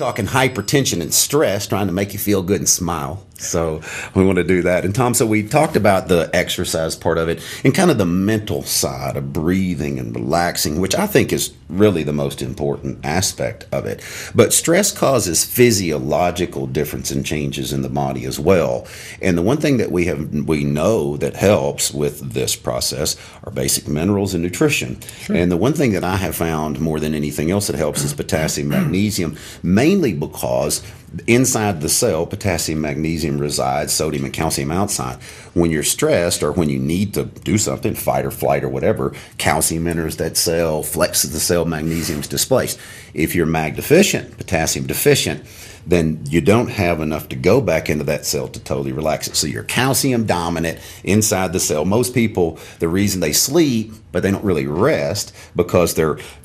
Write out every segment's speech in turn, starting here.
talking hypertension and stress, trying to make you feel good and smile. So we want to do that. And Tom, so we talked about the exercise part of it and kind of the mental side of breathing and relaxing, which I think is really the most important aspect of it. But stress causes physiological difference and changes in the body as well. And the one thing that we know that helps with this process are basic minerals and nutrition. Sure. And the one thing that I have found more than anything else that helps is potassium, magnesium, mainly because inside the cell, potassium, magnesium resides, sodium and calcium outside. When you're stressed or when you need to do something, fight or flight or whatever, calcium enters that cell, flexes the cell, magnesium is displaced. If you're mag deficient, potassium deficient, then you don't have enough to go back into that cell to totally relax it. So you're calcium dominant inside the cell. Most people, the reason they sleep, but they don't really rest, because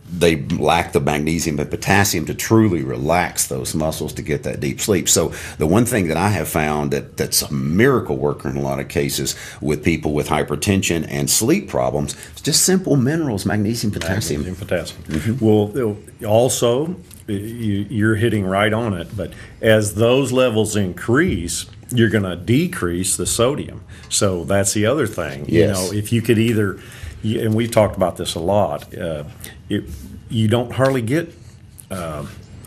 they lack the magnesium and potassium to truly relax those muscles to get that deep sleep. So the one thing that I have found that's a miracle worker in a lot of cases with people with hypertension and sleep problems is just simple minerals, magnesium, potassium. Mm-hmm. Well, also, you're hitting right on it, but as those levels increase, you're going to decrease the sodium. So that's the other thing. Yes. If you could either, and we've talked about this a lot, you don't hardly get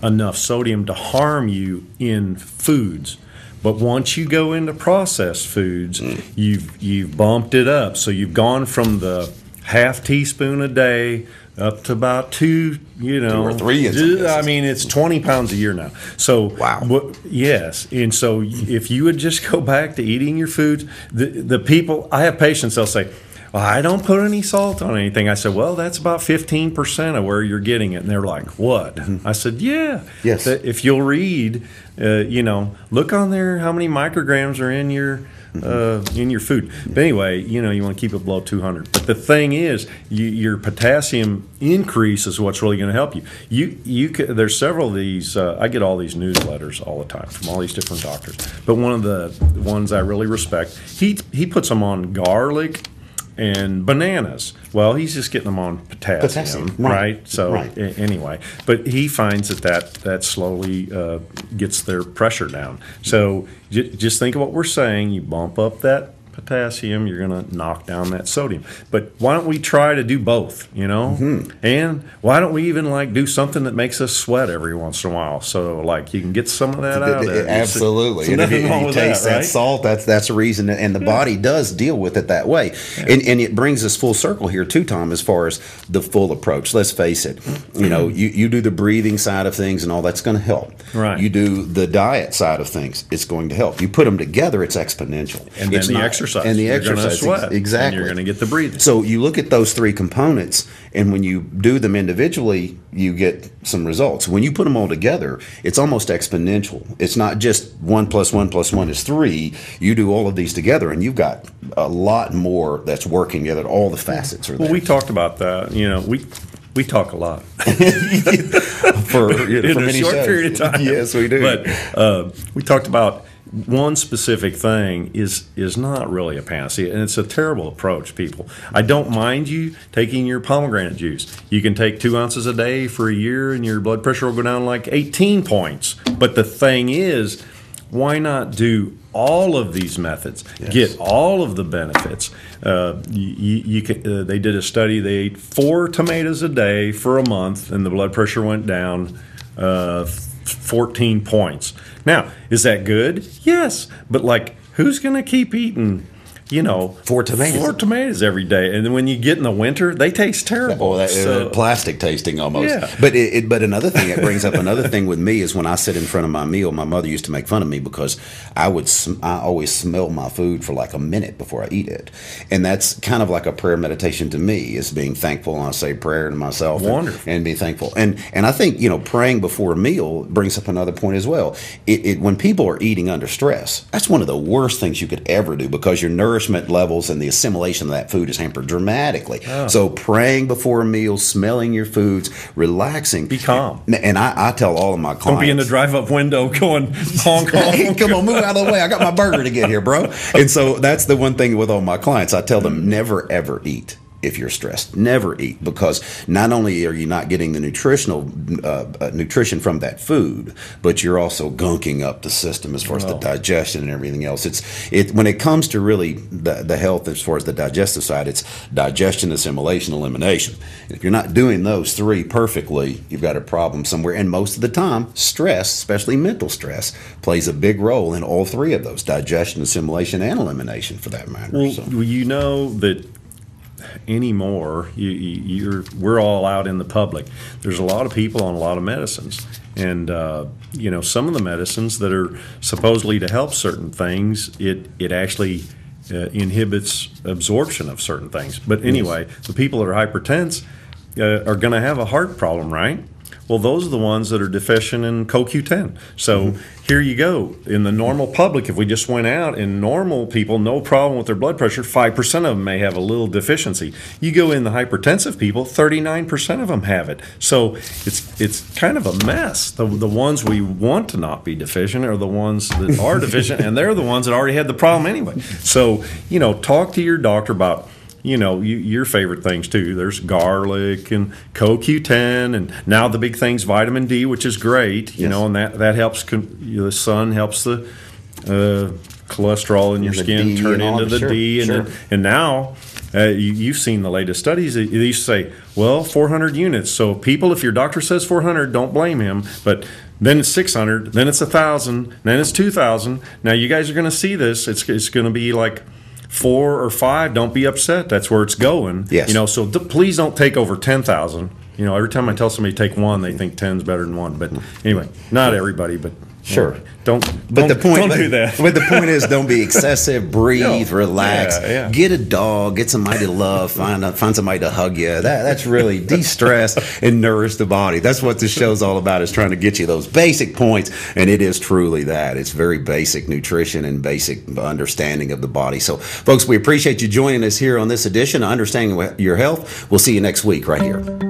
enough sodium to harm you in foods. But once you go into processed foods, you've bumped it up. So you've gone from the half teaspoon a day up to about 2 or 3. I mean, it's 20 pounds a year now. So, wow. Yes. And so if you would just go back to eating your foods, the people, I have patients, they'll say, well, I don't put any salt on anything. I said, well, that's about 15% of where you're getting it. And they're like, what? Mm-hmm. I said, yeah. Yes. If you'll read, look on there how many micrograms are in your food. But anyway, you want to keep it below 200. But the thing is, your potassium increase is what's really going to help you. There's several of these. I get all these newsletters all the time from all these different doctors. But one of the ones I really respect, he puts them on garlic and bananas. Well, he's just getting them on potassium. Right? So anyway, but he finds that slowly gets their pressure down. So just think of what we're saying. You bump up that potassium, you're going to knock down that sodium. But why don't we try to do both, Mm-hmm. And why don't we even do something that makes us sweat every once in a while? So you can get some of that out of there. Absolutely. So and if you taste that right? salt, that's a reason. And the body does deal with it that way. Yeah. And it brings us full circle here too, Tom, as far as the full approach. Let's face it. You do the breathing side of things and all that's going to help. Right. You do the diet side of things. It's going to help. You put them together, it's exponential. And then exercise. And the you're exercise, sweat, exactly. And you're going to get the breathing. So you look at those 3 components, and when you do them individually, you get some results. When you put them all together, it's almost exponential. It's not just 1 + 1 + 1 is 3. You do all of these together, and you've got a lot more that's working together. All the facets are there. Well, we talked about that. We talk a lot for in a many short shows. period of time. Yes, we do. But we talked about one specific thing is not really a panacea, and it's a terrible approach, people. I don't mind you taking your pomegranate juice. You can take 2 ounces a day for a year, and your blood pressure will go down 18 points. But the thing is, why not do all of these methods? Yes. Get all of the benefits. They did a study. They ate 4 tomatoes a day for a month, and the blood pressure went down 14 points. Now, is that good? Yes. But who's going to keep eating 4 tomatoes. 4 tomatoes every day, and then when you get in the winter, they taste terrible. Plastic tasting almost. Yeah. But another thing, it brings up another thing with me is when I sit in front of my meal, my mother used to make fun of me because I always smell my food for a minute before I eat it, and that's kind of like a prayer meditation to me, is being thankful. And I say prayer to myself and be thankful. And I think praying before a meal brings up another point as well. When people are eating under stress, that's one of the worst things you could ever do, because your nourishment levels and the assimilation of that food is hampered dramatically. Oh. So praying before a meal, smelling your foods, relaxing. Be calm. And I tell all of my clients. Don't be in the drive-up window going, honk, honk. Hey, come on, move out of the way. I got my burger to get here, bro. And so that's the one thing with all my clients. I tell them never, ever eat if you're stressed. Never eat, because not only are you not getting the nutrition from that food, but you're also gunking up the system as far as the digestion and everything else. When it comes to really the health as far as the digestive side, it's digestion, assimilation, elimination. And if you're not doing those three perfectly, you've got a problem somewhere. And most of the time, stress, especially mental stress, plays a big role in all three of those: digestion, assimilation, and elimination, for that matter. Well, you know that anymore, we're all out in the public. There's a lot of people on a lot of medicines, and some of the medicines that are supposedly to help certain things, it actually inhibits absorption of certain things. But anyway, the people that are hypertense are going to have a heart problem, right? Well, those are the ones that are deficient in CoQ10. So here you go. In the normal public, if we just went out, in normal people, no problem with their blood pressure, 5% of them may have a little deficiency. You go in the hypertensive people, 39% of them have it. So it's kind of a mess. The ones we want to not be deficient are the ones that are deficient, and they're the ones that already had the problem anyway. So, talk to your doctor about your favorite things too. There's garlic and CoQ10, and now the big thing's vitamin D, which is great. And that helps. The sun helps the cholesterol in your skin turn into the D, and now you've seen the latest studies. They used to say, well, 400 units. So people, if your doctor says 400, don't blame him. But then it's 600, then it's 1,000, then it's 2,000. Now you guys are going to see this. It's going to be like 4 or 5, don't be upset. That's where it's going. Yes. So please don't take over 10,000. Every time I tell somebody to take 1, they think 10's better than 1. But anyway, not everybody, but sure. Don't do that. But the point is, don't be excessive. Breathe, relax. Yeah. Get a dog. Get somebody to love. Find somebody to hug you. That's really de-stress and nourish the body. That's what this show's all about, is trying to get you those basic points. And it is truly that. It's very basic nutrition and basic understanding of the body. So, folks, we appreciate you joining us here on this edition of Understanding Your Health. We'll see you next week right here.